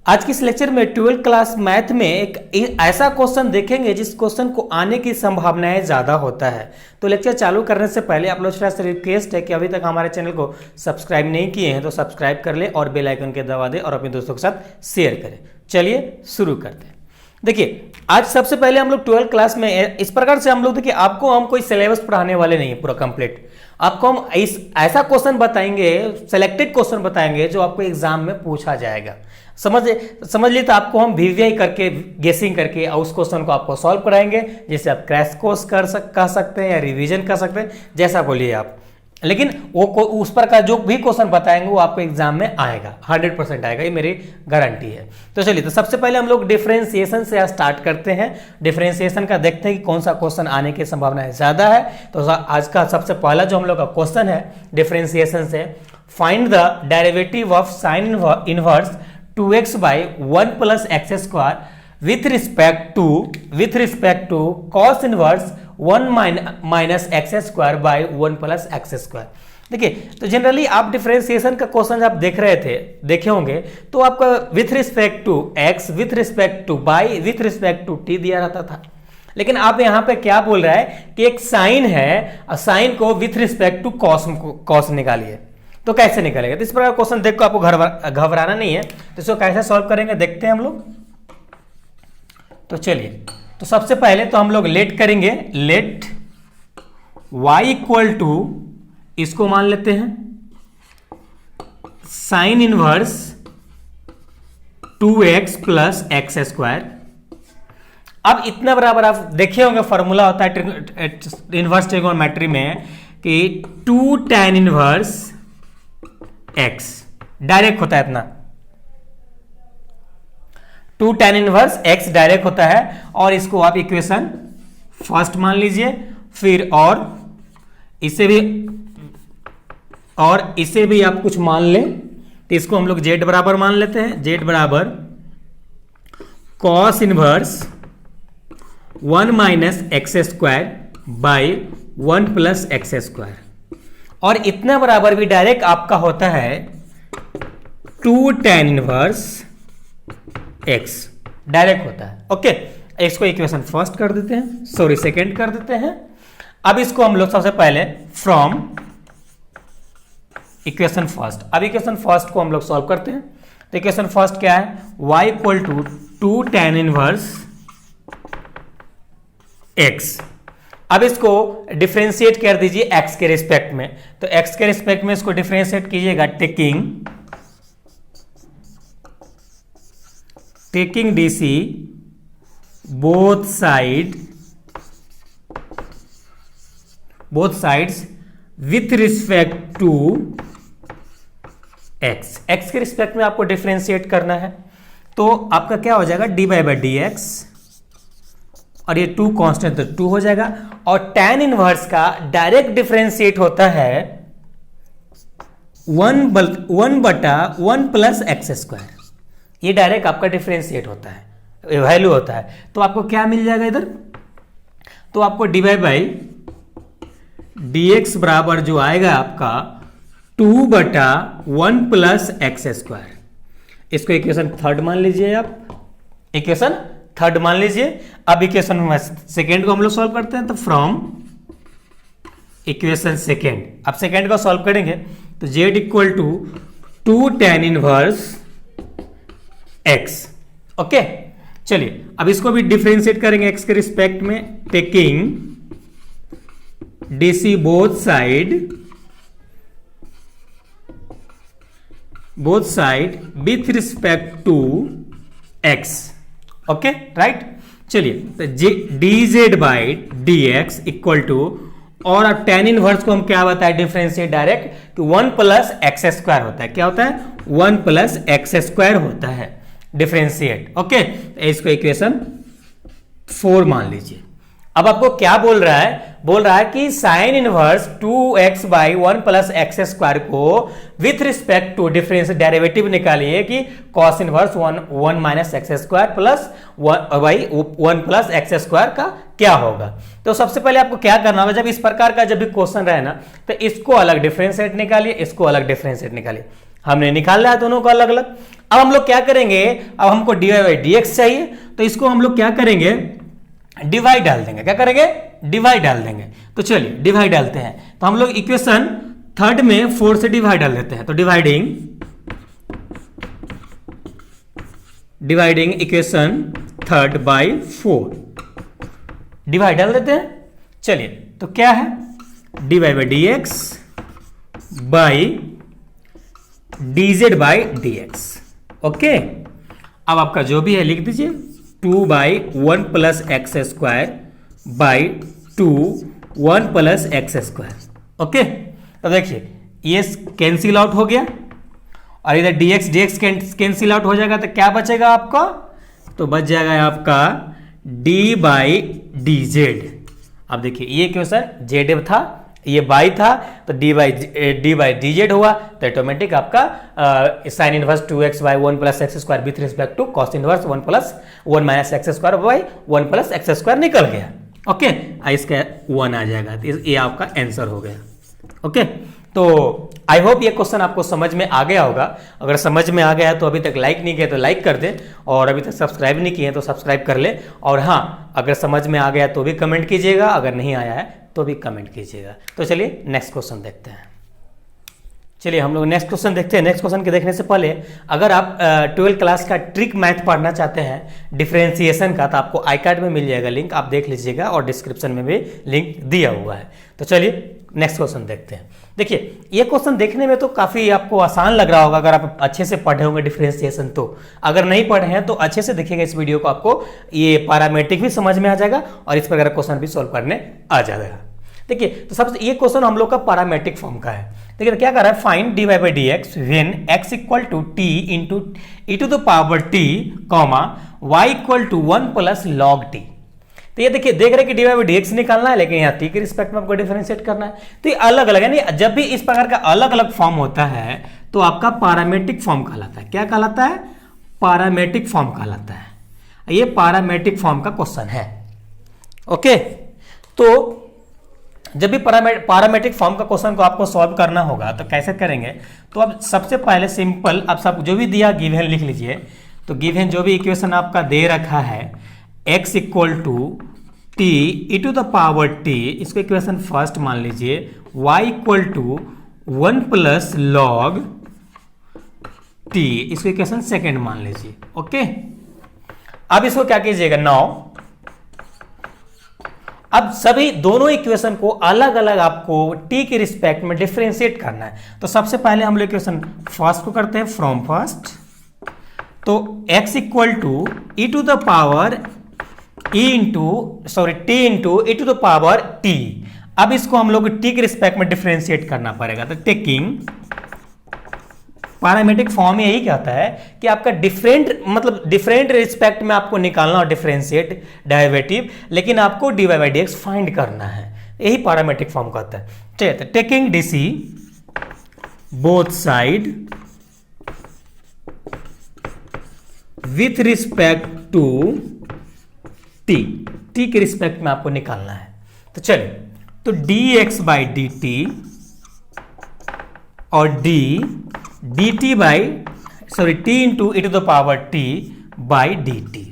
आज के इस लेक्चर में 12th क्लास मैथ में एक ऐसा क्वेश्चन देखेंगे जिस क्वेश्चन को आने की संभावनाएं ज़्यादा होता है। तो लेक्चर चालू करने से पहले आप लोग से रिक्वेस्ट है कि अभी तक हमारे चैनल को सब्सक्राइब नहीं किए हैं तो सब्सक्राइब कर ले और बेल आइकन के दबा दें और अपने दोस्तों के साथ शेयर करें। चलिए शुरू करते हैं। देखिए आज सबसे पहले हम लोग 12th क्लास में इस प्रकार से हम लोग देखिए आपको हम कोई सिलेबस पढ़ाने वाले नहीं है पूरा कंप्लीट। आपको हम ऐसा क्वेश्चन बताएंगे, सिलेक्टेड क्वेश्चन बताएंगे जो आपको एग्जाम में पूछा जाएगा। समझ लिए तो आपको हम वीवीआई करके गेसिंग करके उस क्वेश्चन को आपको सॉल्व कराएंगे, जैसे आप क्रैश कोर्स कह सकते हैं या रिवीजन कर सकते हैं, जैसा बोलिए आप। लेकिन वो उस पर का जो भी क्वेश्चन बताएंगे वो आपको एग्जाम में आएगा, 100% आएगा, ये मेरी गारंटी है। तो चलिए तो सबसे पहले हम लोग डिफरेंशिएशन से स्टार्ट करते हैं। डिफरेंशिएशन का देखते हैं कि कौन सा क्वेश्चन आने की संभावना ज़्यादा है। तो आज का सबसे पहला जो हम लोग का क्वेश्चन है डिफरेंशिएशन से, find the derivative of sine inverse 2x by 1 plus x square with respect to cos inverse 1 minus x square by 1 plus x square। देखिए तो जनरली आप डिफरेंशिएशन का क्वेश्चन आप देखे होंगे तो आपका with respect to x, with respect to y, with respect to t दिया रहता था। लेकिन आप यहाँ पे क्या बोल रहा है कि एक साइन है और साइन को विथ रिस्पेक्ट टू कॉस निकालिए। तो कैसे निकलेगा? तो इस प्रकार क्वेश्चन देख को आपको घबराना नहीं है। तो इसको कैसे सॉल्व करेंगे देखते हैं हम लोग। तो चलिए तो सबसे पहले तो हम लोग लेट करेंगे, लेट y इक्वल टू, इसको मान लेते हैं sign inverse 2x plus x square. अब इतना बराबर आप देखे होंगे फॉर्मूला होता है इनवर्स ट्रिगोनोमेट्री में कि 2 tan इनवर्स x डायरेक्ट होता है इतना, 2 tan इनवर्स x डायरेक्ट होता है। और इसको आप इक्वेशन फर्स्ट मान लीजिए, फिर और इसे भी आप कुछ मान लें तो इसको हम लोग z बराबर मान लेते हैं। z बराबर cos inverse 1 minus x square by 1 plus x square. और इतना बराबर भी डायरेक्ट आपका होता है 2 tan इनवर्स x डायरेक्ट होता है। ओके, इसको इक्वेशन फर्स्ट कर देते हैं, सॉरी सेकंड कर देते हैं। अब इसको हम लोग सबसे पहले फ्रॉम इक्वेशन फर्स्ट, अब इक्वेशन फर्स्ट को हम लोग सॉल्व करते हैं। तो इक्वेशन फर्स्ट क्या है? y equal to 2 tan inverse x। अब इसको डिफरेंशिएट कर दीजिए x के रिस्पेक्ट में। तो x के रिस्पेक्ट में इसको डिफरेंशिएट कीजिएगा taking dc both sides with respect to x के रिस्पेक्ट में आपको डिफरेंशिएट करना है। तो आपका क्या हो जाएगा? dy बाई dx, और ये 2 कांस्टेंट तो 2 हो जाएगा। और tan इनवर्स का डायरेक्ट डिफरेंशिएट होता है 1 बटा 1 प्लस एक्स स्क्वायर। ये डायरेक्ट आपका डिफरेंशिएट होता है, वैल्यू होता है। तो आपको क्या मिल जाएगा इधर? तो आपको dy बाई dx बराबर जो आएगा आपका 2 बटा 1 प्लस एक्स स्क्वायर। इसको इक्वेशन थर्ड मान लीजिए, आप इक्वेशन थर्ड मान लीजिए। अब इक्वेशन सेकेंड को हम लोग सॉल्व करते हैं। तो फ्रॉम इक्वेशन सेकेंड, अब सेकेंड को सॉल्व करेंगे तो z equal to 2 tan inverse x। Okay, चलिए अब इसको भी डिफरेंशिएट करेंगे x के रिस्पेक्ट में, taking dc both side with respect to x। Okay right. चलिए तो dz by dx equal to, और अब tan इनवर्स को हम क्या बताए डिफरेंशिएट डायरेक्ट कि 1 प्लस एक्स स्क्वायर होता है। क्या होता है? 1 प्लस एक्स स्क्वायर होता है डिफरेंशिएट। ओके, तो इसको इक्वेशन 4 मान लीजिए। अब आपको क्या बोल रहा है? बोल रहा है कि sine inverse 2x by 1 plus x square को with respect to difference derivative निकालिए कि cos inverse 1 minus x square plus 1 plus x square का क्या होगा। तो सबसे पहले आपको क्या करना होगा, जब इस प्रकार का जब भी क्वेश्चन रहे ना तो इसको अलग डिफरेंशिएट निकालिए, इसको अलग डिफरेंशिएट निकालिए। हमने निकाल लिया दोनों को अलग अलग। अब हम लोग क्या करेंगे, अब हमको dy बाई dx चाहिए, तो इसको हम लोग क्या करेंगे, डिवाइड डाल देंगे। क्या करेंगे, डिवाइड डाल देंगे। तो चलिए डिवाइड डालते हैं। तो हम लोग इक्वेशन थर्ड में 4 से डिवाइड डाल देते हैं। तो dividing equation third by 4 divide डाल देते हैं। चलिए तो क्या है, dy by dx by dz by dx। Okay, अब आपका जो भी है लिख दीजिए, 2 by 1 plus x square by 2 1 plus x square. Okay, तो देखिए ये कैंसिल आउट हो गया और इधर dx dx कैंसिल आउट हो जाएगा, तो क्या बचेगा आपका, तो बच जाएगा आपका d बाई डी जेड। अब देखिए ये क्वेश्चन जेड था, ये बाई था, तो डी बाई डी जेड हुआ, तो ऑटोमेटिक आपका sine inverse 2x by 1 plus x square with respect to cos inverse 1 plus 1 minus x square by 1 plus x square निकल गया। ओके, इसका 1 आ जाएगा, तो ये आपका आंसर हो गया। ओके, तो आई होप ये क्वेश्चन आपको समझ में आ गया होगा। अगर समझ में आ गया है तो अभी तक लाइक नहीं किया तो लाइक कर दे, और अभी तक सब्सक्राइब नहीं किए तो सब्सक्राइब कर ले। और हाँ, अगर समझ में आ गया तो भी कमेंट कीजिएगा, अगर नहीं आया है तो भी कमेंट कीजिएगा। तो चलिए नेक्स्ट क्वेश्चन देखते हैं। चलिए हम लोग नेक्स्ट क्वेश्चन देखते हैं। नेक्स्ट क्वेश्चन के देखने से पहले अगर आप 12th क्लास का ट्रिक मैथ पढ़ना चाहते हैं डिफरेंशिएशन का, तो आपको आई कार्ड में मिल जाएगा लिंक, आप देख लीजिएगा, और डिस्क्रिप्शन में भी लिंक दिया हुआ है। तो चलिए नेक्स्ट क्वेश्चन देखते हैं। देखिए ये क्वेश्चन देखने में तो काफ़ी आपको आसान लग रहा होगा अगर आप अच्छे से पढ़े होंगे डिफरेंशिएशन। तो अगर नहीं पढ़े हैं तो अच्छे से देखिएगा इस वीडियो को, आपको ये पैरामीट्रिक भी समझ में आ जाएगा और इस प्रकार क्वेश्चन भी सॉल्व करने आ जाएगा। देखिए तो सबसे ये क्वेश्चन हम लोग का पैरामीट्रिक फॉर्म का है। देखिए तो क्या कर रहा है, find dy by dx when x equal to t into e to the power t comma y equal to 1 plus log t। तो ये देखिए देख रहे हैं कि dy बाई dx निकालना है, लेकिन यहाँ t के रिस्पेक्ट में आपको डिफरेंशिएट करना है। तो ये अलग अलग, यानी जब भी इस प्रकार का अलग अलग फॉर्म होता है तो आपका पैरामीट्रिक फॉर्म कहलाता है। क्या कहलाता है, पैरामीट्रिक फॉर्म कहलाता है। ये पैरामीट्रिक फॉर्म का क्वेश्चन है। ओके, तो जब भी पैरामीट्रिक फॉर्म का क्वेश्चन को आपको सॉल्व करना होगा तो कैसे करेंगे, तो अब सबसे पहले सिंपल, अब सब जो भी दिया गिवन लिख लीजिए। तो गिवन जो भी इक्वेशन आपका दे रखा है x equal to T E to the power T, इसको इक्वेशन फर्स्ट मान लीजिए, y equal to 1 plus log T, इसको इक्वेशन सेकेंड मान लीजिए। ओके, अब इसको क्या कीजिएगा, नाउ अब सभी दोनों इक्वेशन को अलग अलग आपको t के रिस्पेक्ट में डिफरेंशिएट करना है। तो सबसे पहले हम लोग इक्वेशन फर्स्ट को करते हैं फ्रॉम फर्स्ट। तो x equal to E to the power t into E to the power t। अब इसको हम लोग t के रिस्पेक्ट में डिफरेंशिएट करना पड़ेगा। तो टेकिंग पैरामीट्रिक फॉर्म यही कहता है कि आपका डिफरेंट रिस्पेक्ट में आपको निकालना और डिफरेंशिएट डेरिवेटिव, लेकिन आपको dy बाई dx फाइंड करना है। यही पैरामीट्रिक फॉर्म कहता है। चलिए, तो taking dc both side with respect to t के रिस्पेक्ट में आपको निकालना है। तो चलिए, तो dx बाई dt और dt by t into E to the power t by dt।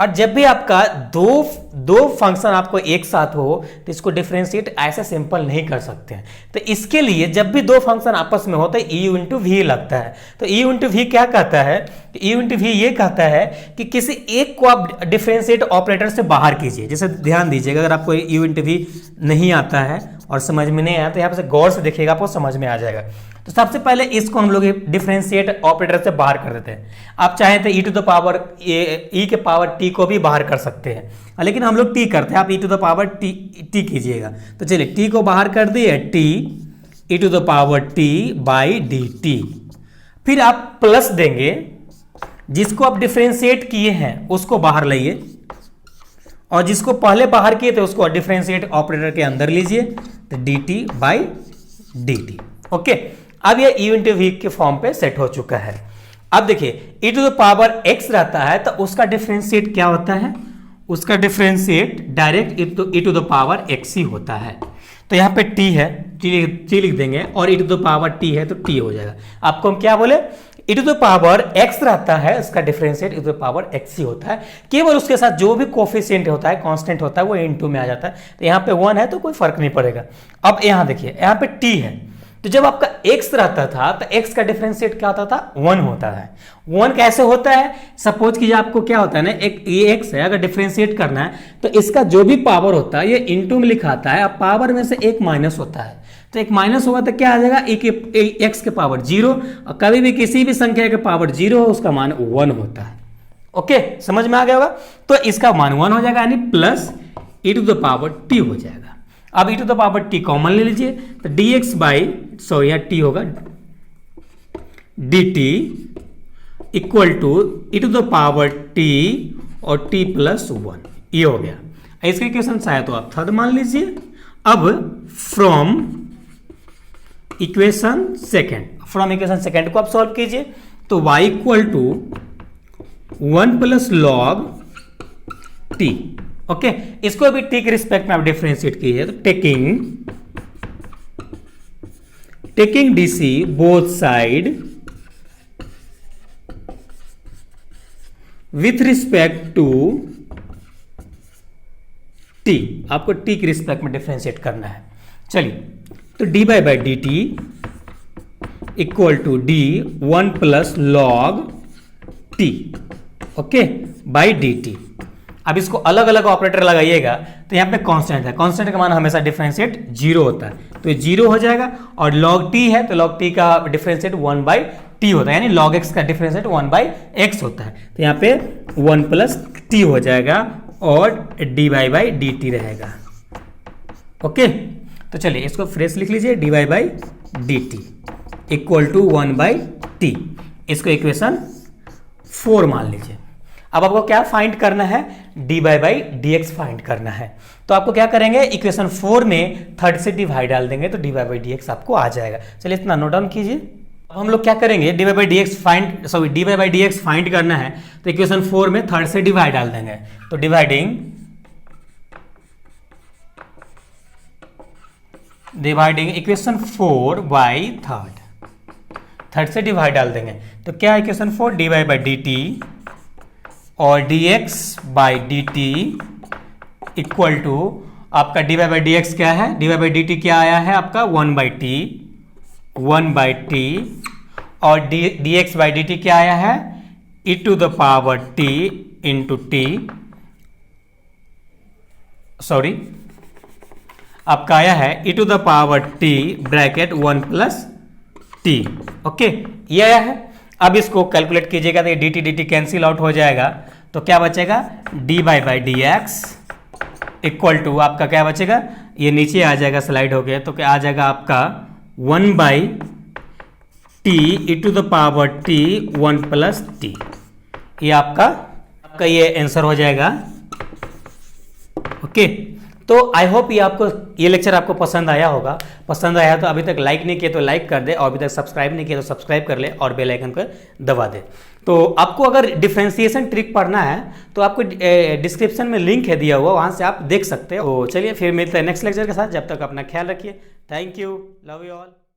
और जब भी आपका दो फंक्शन आपको एक साथ हो तो इसको डिफरेंशिएट ऐसा सिंपल नहीं कर सकते हैं। तो इसके लिए जब भी दो फंक्शन आपस में होता है e इंटू वी लगता है। तो e इंटू वी क्या कहता है, e इंटू वी ये कहता है कि किसी एक को आप डिफरेंशिएट ऑपरेटर से बाहर कीजिए। जैसे ध्यान दीजिएगा, अगर आपको e इंटू वी नहीं आता है और समझ में नहीं आया तो यहाँ पे गौर से देखिएगा, आपको समझ में आ जाएगा। तो सबसे पहले इसको हम लोग डिफरेंशिएट ऑपरेटर से बाहर कर देते हैं। आप चाहें तो ई टू द पावर ई के पावर टी को भी बाहर कर सकते हैं, लेकिन हम लोग टी करते हैं, आप E to the power T कीजिएगा। तो चलिए टी को बाहर कर दिए, T E to the power T by D T. फिर आप प्लस देंगे, जिसको आप डिफरेंशिएट किए हैं उसको बाहर लाइए, और जिसको पहले बाहर किए थे उसको डिफरेंशिएट ऑपरेटर के अंदर लीजिए, तो D T by D T. Okay, अब ये ई इंटू वी के फॉर्म पे सेट हो चुका है। अब देखिए ई टू द पावर x रहता है तो उसका डिफरेंशिएट क्या होता है, उसका differentiate direct E to the power x ही होता है। तो यहाँ पे t है, t लिख देंगे, और e to the power t है तो t हो जाएगा। आपको हम क्या बोले, e to the power x रहता है, उसका differentiate e to the power x ही होता है, केवल उसके साथ जो भी कोफिशिएंट होता है, कांस्टेंट होता है, वो इनटू में आ जाता है। तो यहाँ पे 1 है तो कोई फर्क नहीं पड़ेगा। अब यहाँ देखिए, यहाँ पे t है, तो जब आपका x रहता था तो x का डिफरेंशिएट क्या होता था, 1 होता है। 1 कैसे होता है, सपोज कीजिए आपको क्या होता है ना, एक ये x है, अगर डिफरेंशिएट करना है तो इसका जो भी पावर होता है ये इनटू में लिखाता है, अब पावर में से एक माइनस होता है, तो एक माइनस होगा तो क्या आ जाएगा, x के पावर 0, और कभी भी किसी भी संख्या के पावर 0 हो उसका मान 1 होता है। ओके, समझ में आ गया होगा। तो इसका मान 1 हो जाएगा, यानी plus e to the power t हो जाएगा। अब e to the power t common ले लीजिए, तो dx बाई, सॉरी यहाँ t होगा, dt equal to e to the power t और t प्लस 1, ये हो गया। इसका इक्वेशन चाहे तो आप थर्ड मान लीजिए। अब फ्रॉम इक्वेशन सेकेंड को आप सॉल्व कीजिए, तो y equal to 1 plus log t। Okay, इसको भी t के रिस्पेक्ट में आप डिफरेंशिएट कीजिए, तो taking dc both side with respect to t, आपको t के रिस्पेक्ट में डिफरेंशिएट करना है। चलिए, तो dy by D T equal to D 1 plus log t, okay, by D T. अब इसको अलग अलग ऑपरेटर लगाइएगा, तो यहाँ पे कांस्टेंट है, कांस्टेंट का मान हमेशा डिफरेंशिएट 0 होता है, तो ये 0 हो जाएगा, और log t है तो log t का डिफरेंशिएट 1 बाई t होता है, यानी log x का डिफरेंशिएट 1 बाई x होता है, तो यहाँ पे 1 प्लस t हो जाएगा और dy बाई डी टी रहेगा। ओके, तो चलिए इसको फ्रेश लिख लीजिए, dy by D T equal to 1 by T, इसको इक्वेशन 4 मान लीजिए। अब आपको क्या फाइंड करना है, dy बाई dx फाइंड करना है, तो आपको क्या करेंगे, इक्वेशन 4 में थर्ड से डिवाइड डाल देंगे तो dy बाई dx आपको आ जाएगा। चलिए इतना नोट डाउन कीजिए। अब हम लोग क्या करेंगे, dy बाई dx फाइंड करना है, तो इक्वेशन 4 में थर्ड से डिवाइड डाल देंगे, तो डिवाइडिंग इक्वेशन 4 बाई थर्ड से डिवाइड डाल देंगे, तो क्या है equation 4, dy by D T और dx by D T equal to आपका dy बाई dx क्या है, dy बाई डी टी क्या आया है आपका 1 बाई टी, और dx बाई डी टी क्या आया है, e to the power t into T, sorry आपका आया है e to the power t bracket 1 plus t। Okay, ये आया है। अब इसको कैलकुलेट कीजिएगा तो ये dt कैंसिल आउट हो जाएगा, तो क्या बचेगा, dy by D x equal to आपका क्या बचेगा, ये नीचे आ जाएगा, स्लाइड हो गया, तो क्या आ जाएगा आपका 1 by T E to the power T 1 plus T, ये आपका ये आंसर हो जाएगा। ओके, तो आई होप ये लेक्चर आपको पसंद आया होगा। पसंद आया तो अभी तक लाइक नहीं किया तो लाइक कर दे, और अभी तक सब्सक्राइब नहीं किया तो सब्सक्राइब कर ले और बेल आइकन पर दबा दे। तो आपको अगर डिफरेंशिएशन ट्रिक पढ़ना है तो आपको डिस्क्रिप्शन में लिंक है दिया हुआ, वहां से आप देख सकते हो। तो चलिए फिर मिलते हैं नेक्स्ट लेक्चर के साथ, जब तक अपना ख्याल रखिए। Thank you, love you all.